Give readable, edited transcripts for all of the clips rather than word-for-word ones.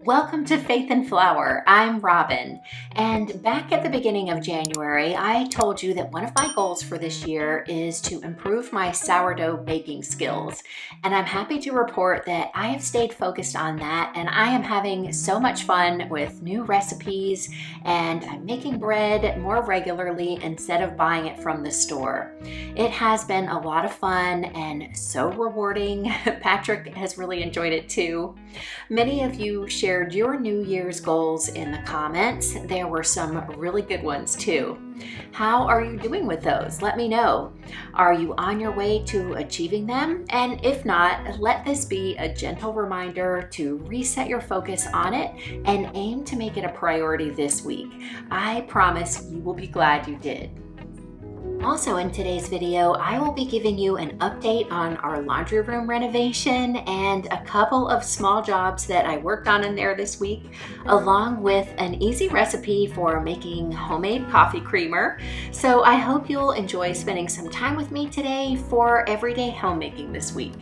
Welcome to Faith and Flour. I'm Robin, and back at the beginning of January, I told you that one of my goals for this year is to improve my sourdough baking skills, and I'm happy to report that I have stayed focused on that, and I am having so much fun with new recipes, and I'm making bread more regularly instead of buying it from the store. It has been a lot of fun and so rewarding. Patrick has really enjoyed it too. Many of you shared your New Year's goals in the comments. There were some really good ones too. How are you doing with those? Let me know. Are you on your way to achieving them? And if not, let this be a gentle reminder to reset your focus on it and aim to make it a priority this week. I promise you will be glad you did. Also in today's video, I will be giving you an update on our laundry room renovation and a couple of small jobs that I worked on in there this week, along with an easy recipe for making homemade coffee creamer. So I hope you'll enjoy spending some time with me today for everyday homemaking this week.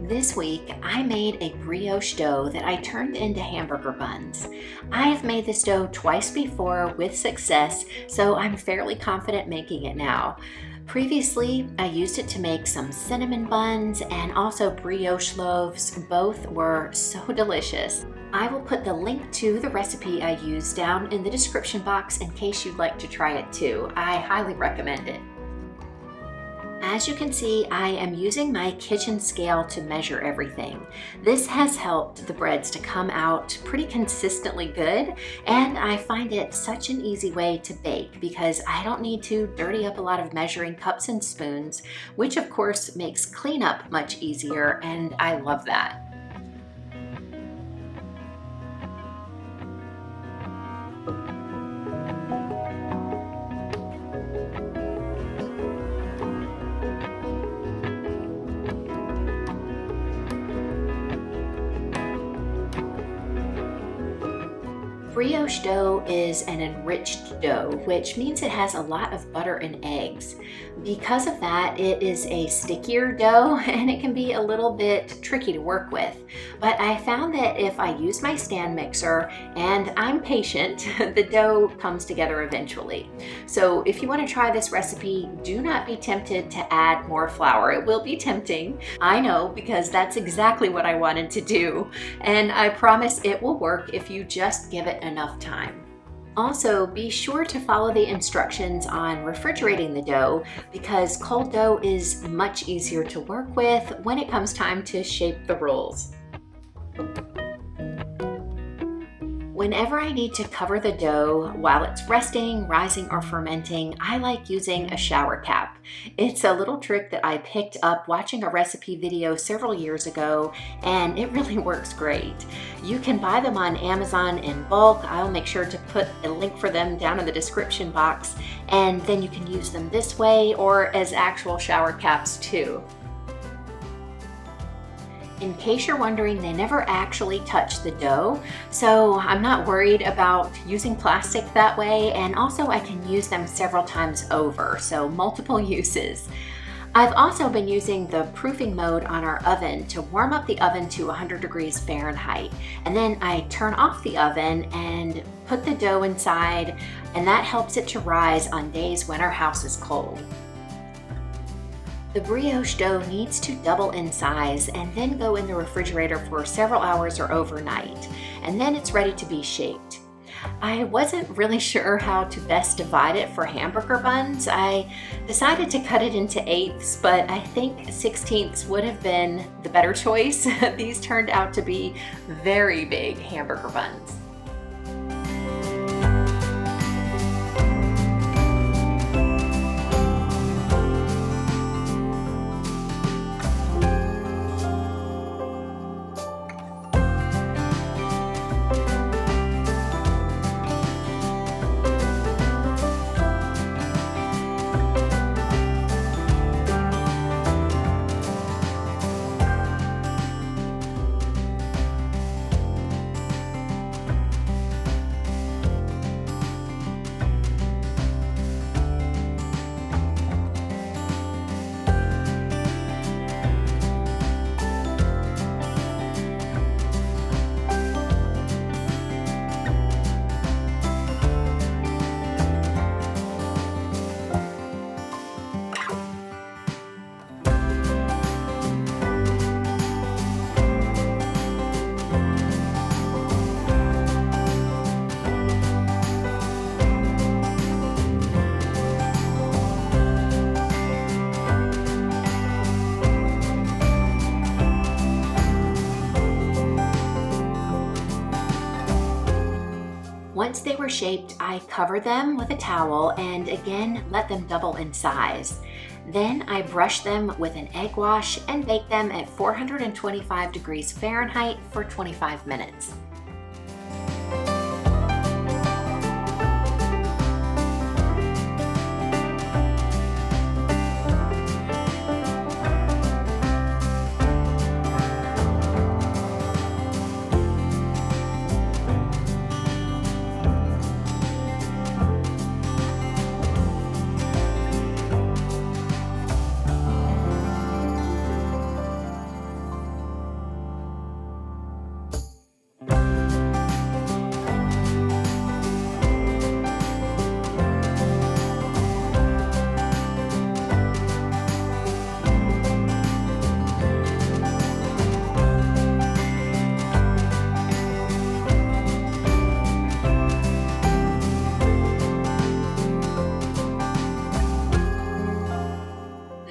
This week, I made a brioche dough that I turned into hamburger buns. I have made this dough twice before with success, so I'm fairly confident making it now. Previously, I used it to make some cinnamon buns and also brioche loaves. Both were so delicious. I will put the link to the recipe I used down in the description box in case you'd like to try it too. I highly recommend it. As you can see, I am using my kitchen scale to measure everything. This has helped the breads to come out pretty consistently good, and I find it such an easy way to bake because I don't need to dirty up a lot of measuring cups and spoons, which of course makes cleanup much easier, and I love that. Brioche dough is an enriched dough, which means it has a lot of butter and eggs. Because of that, it is a stickier dough and it can be a little bit tricky to work with. But I found that if I use my stand mixer and I'm patient, the dough comes together eventually. So if you want to try this recipe, do not be tempted to add more flour. It will be tempting, I know, because that's exactly what I wanted to do. And I promise it will work if you just give it enough time. Also, be sure to follow the instructions on refrigerating the dough because cold dough is much easier to work with when it comes time to shape the rolls. Whenever I need to cover the dough while it's resting, rising, or fermenting, I like using a shower cap. It's a little trick that I picked up watching a recipe video several years ago, and it really works great. You can buy them on Amazon in bulk. I'll make sure to put a link for them down in the description box, and then you can use them this way or as actual shower caps too. In case you're wondering, they never actually touch the dough, so I'm not worried about using plastic that way, and also I can use them several times over, so multiple uses. I've also been using the proofing mode on our oven to warm up the oven to 100 degrees Fahrenheit, and then I turn off the oven and put the dough inside, and that helps it to rise on days when our house is cold. The brioche dough needs to double in size and then go in the refrigerator for several hours or overnight, and then it's ready to be shaped. I wasn't really sure how to best divide it for hamburger buns. I decided to cut it into eighths, but I think 16ths would have been the better choice. These turned out to be very big hamburger buns. Once they were shaped, I covered them with a towel and again let them double in size. Then I brushed them with an egg wash and baked them at 425 degrees Fahrenheit for 25 minutes.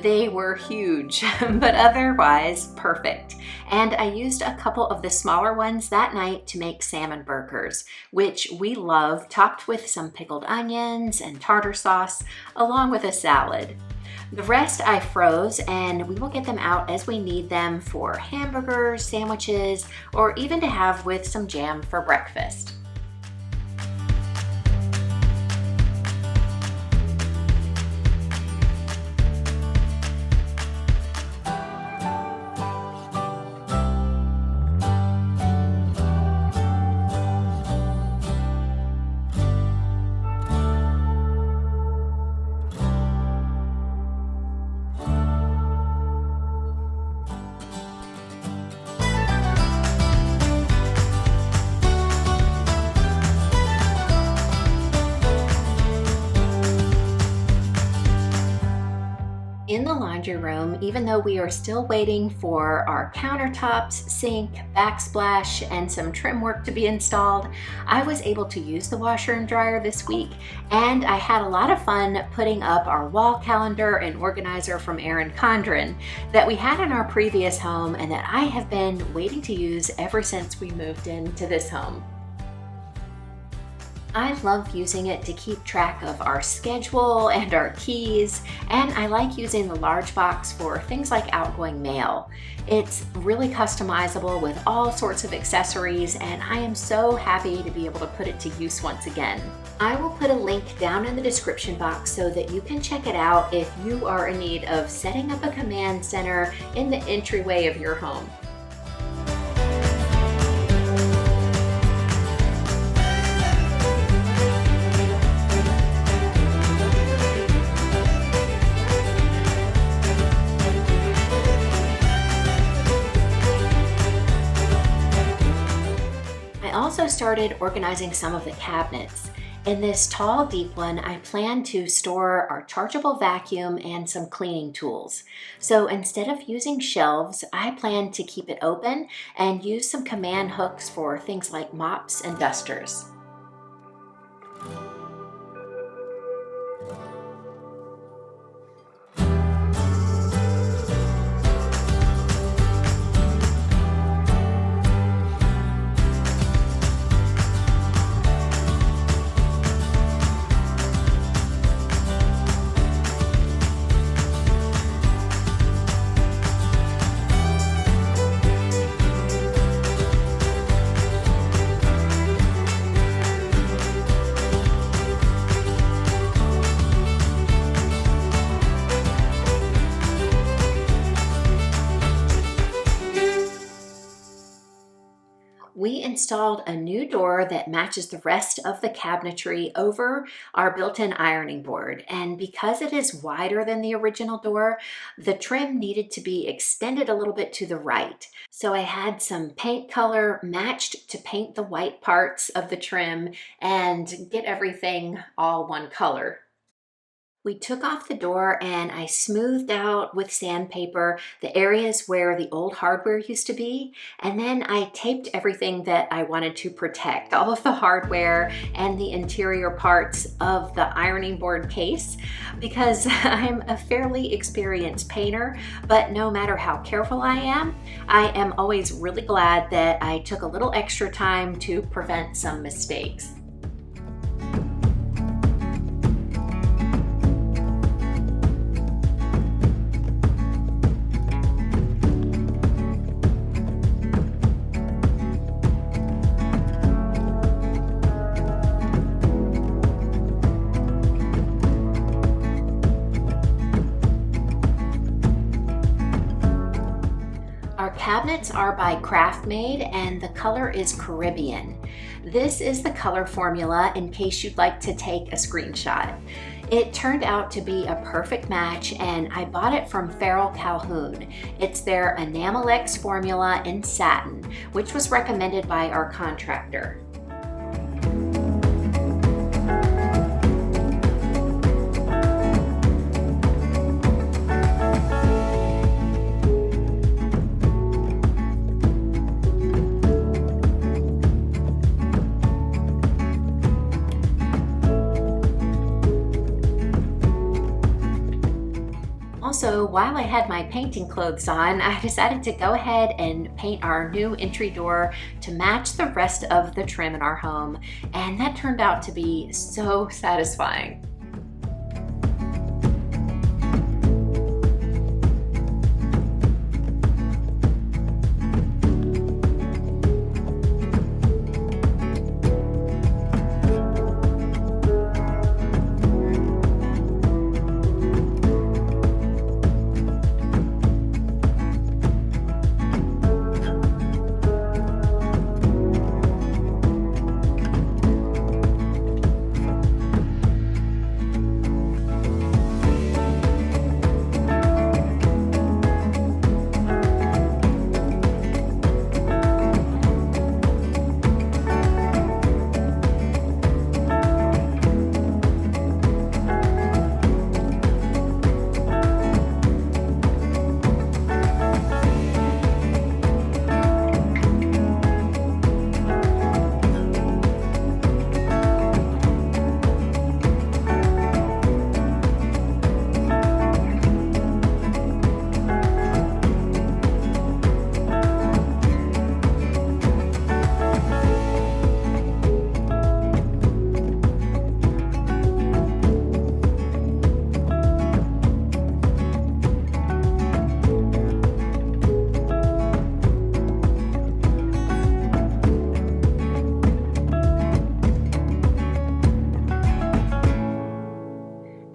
They were huge, but otherwise perfect. And I used a couple of the smaller ones that night to make salmon burgers, which we love, topped with some pickled onions and tartar sauce, along with a salad. The rest I froze, and we will get them out as we need them for hamburgers, sandwiches, or even to have with some jam for breakfast. In the laundry room, even though we are still waiting for our countertops, sink, backsplash, and some trim work to be installed, I was able to use the washer and dryer this week, and I had a lot of fun putting up our wall calendar and organizer from Erin Condren that we had in our previous home and that I have been waiting to use ever since we moved into this home. I love using it to keep track of our schedule and our keys, and I like using the large box for things like outgoing mail. It's really customizable with all sorts of accessories, and I am so happy to be able to put it to use once again. I will put a link down in the description box so that you can check it out if you are in need of setting up a command center in the entryway of your home. I also started organizing some of the cabinets. In this tall, deep one, I plan to store our chargeable vacuum and some cleaning tools. So instead of using shelves, I plan to keep it open and use some command hooks for things like mops and dusters. We installed a new door that matches the rest of the cabinetry over our built-in ironing board, and because it is wider than the original door, the trim needed to be extended a little bit to the right. So I had some paint color matched to paint the white parts of the trim and get everything all one color. We took off the door and I smoothed out with sandpaper the areas where the old hardware used to be, and then I taped everything that I wanted to protect, all of the hardware and the interior parts of the ironing board case, because I'm a fairly experienced painter, but no matter how careful I am always really glad that I took a little extra time to prevent some mistakes. are by Craft Made and the color is Caribbean. This is the color formula in case you'd like to take a screenshot. It turned out to be a perfect match and I bought it from Farrell Calhoun. It's their Enamel X formula in satin, which was recommended by our contractor. Also, while I had my painting clothes on, I decided to go ahead and paint our new entry door to match the rest of the trim in our home, and that turned out to be so satisfying.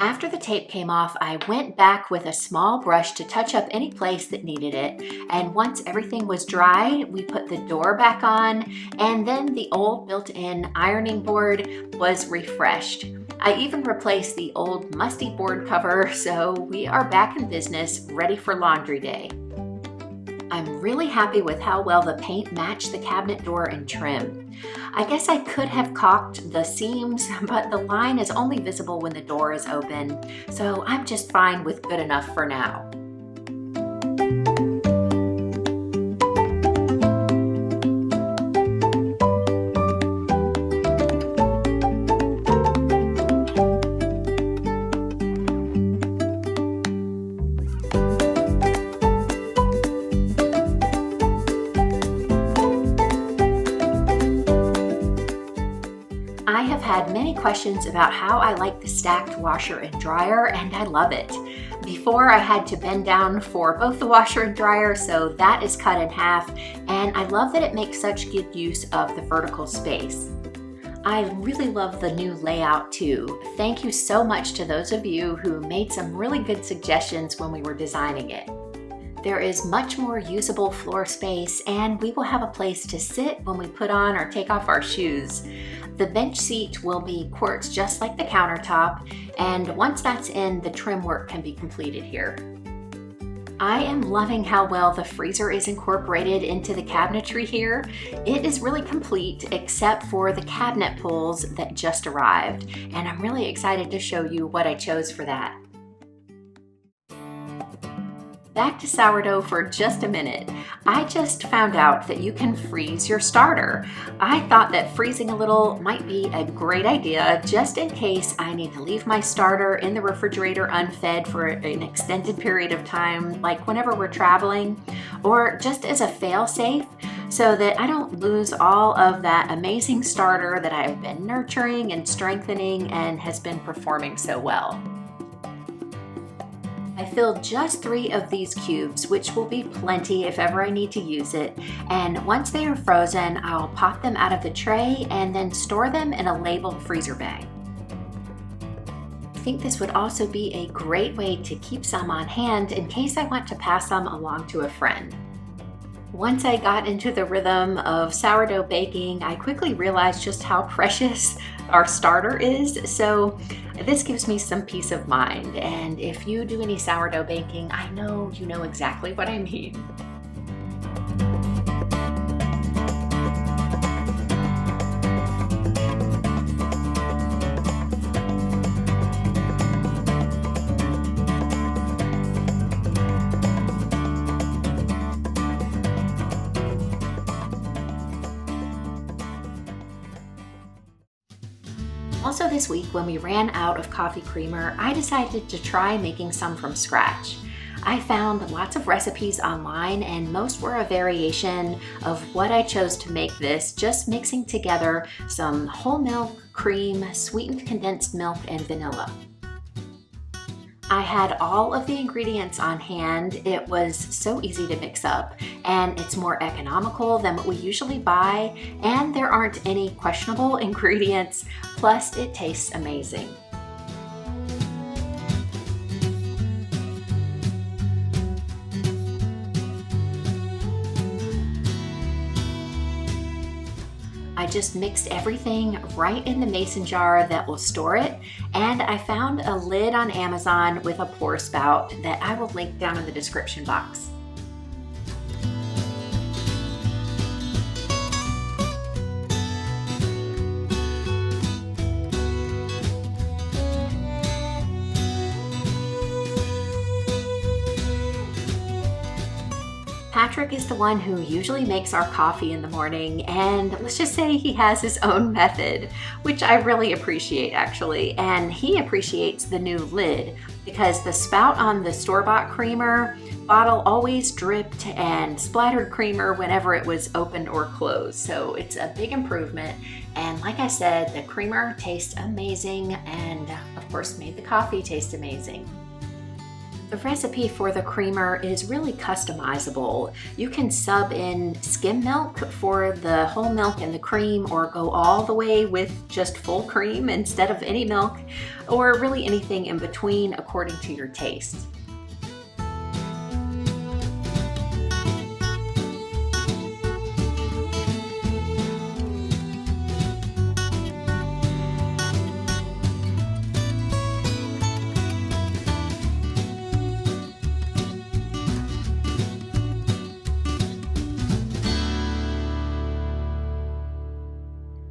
After the tape came off, I went back with a small brush to touch up any place that needed it. And once everything was dry, we put the door back on, and then the old built-in ironing board was refreshed. I even replaced the old musty board cover, so we are back in business, ready for laundry day. I'm really happy with how well the paint matched the cabinet door and trim. I guess I could have caulked the seams, but the line is only visible when the door is open, so I'm just fine with good enough for now. I have had many questions about how I like the stacked washer and dryer, and I love it. Before I had to bend down for both the washer and dryer, so that is cut in half, and I love that it makes such good use of the vertical space. I really love the new layout too. Thank you so much to those of you who made some really good suggestions when we were designing it. There is much more usable floor space, and we will have a place to sit when we put on or take off our shoes. The bench seat will be quartz just like the countertop, and once that's in, the trim work can be completed here. I am loving how well the freezer is incorporated into the cabinetry here. It is really complete except for the cabinet pulls that just arrived, and I'm really excited to show you what I chose for that. Back to sourdough for just a minute. I just found out that you can freeze your starter. I thought that freezing a little might be a great idea just in case I need to leave my starter in the refrigerator unfed for an extended period of time, like whenever we're traveling, or just as a fail-safe so that I don't lose all of that amazing starter that I've been nurturing and strengthening and has been performing so well. I filled just 3 of these cubes, which will be plenty if ever I need to use it. And once they are frozen, I'll pop them out of the tray and then store them in a labeled freezer bag. I think this would also be a great way to keep some on hand in case I want to pass them along to a friend. Once I got into the rhythm of sourdough baking, I quickly realized just how precious our starter is. So this gives me some peace of mind. And if you do any sourdough baking, I know you know exactly what I mean. Also this week, when we ran out of coffee creamer, I decided to try making some from scratch. I found lots of recipes online and most were a variation of what I chose to make this, just mixing together some whole milk, cream, sweetened condensed milk, and vanilla. I had all of the ingredients on hand. It was so easy to mix up, and it's more economical than what we usually buy, and there aren't any questionable ingredients, plus it tastes amazing. I just mixed everything right in the mason jar that will store it, and I found a lid on Amazon with a pour spout that I will link down in the description box. Patrick is the one who usually makes our coffee in the morning, and let's just say he has his own method, which I really appreciate actually, and he appreciates the new lid because the spout on the store-bought creamer bottle always dripped and splattered creamer whenever it was opened or closed, so it's a big improvement. And like I said, the creamer tastes amazing and of course made the coffee taste amazing. The recipe for the creamer is really customizable. You can sub in skim milk for the whole milk and the cream, or go all the way with just full cream instead of any milk, or really anything in between according to your taste.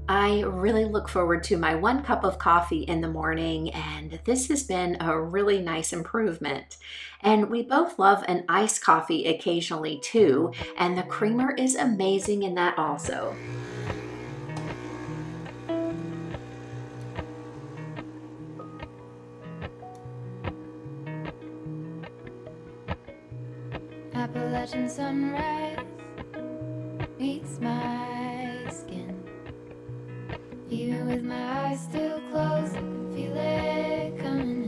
I really look forward to my 1 cup of coffee in the morning, and this has been a really nice improvement. And we both love an iced coffee occasionally too, and the creamer is amazing in that also. Appalachian sunrise meets my skin. Even with my eyes still closed, I can feel it coming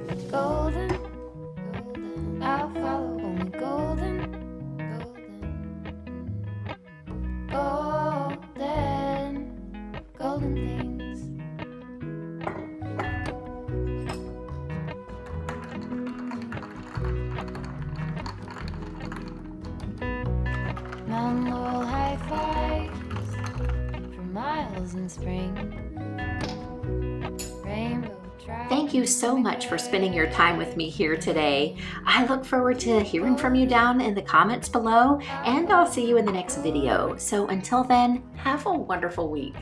in. Golden, golden, I'll follow only golden, golden, golden, golden things. Mountain Laurel high fives for miles in spring. Thank you so much for spending your time with me here today. I look forward to hearing from you down in the comments below, and I'll see you in the next video. So until then, have a wonderful week.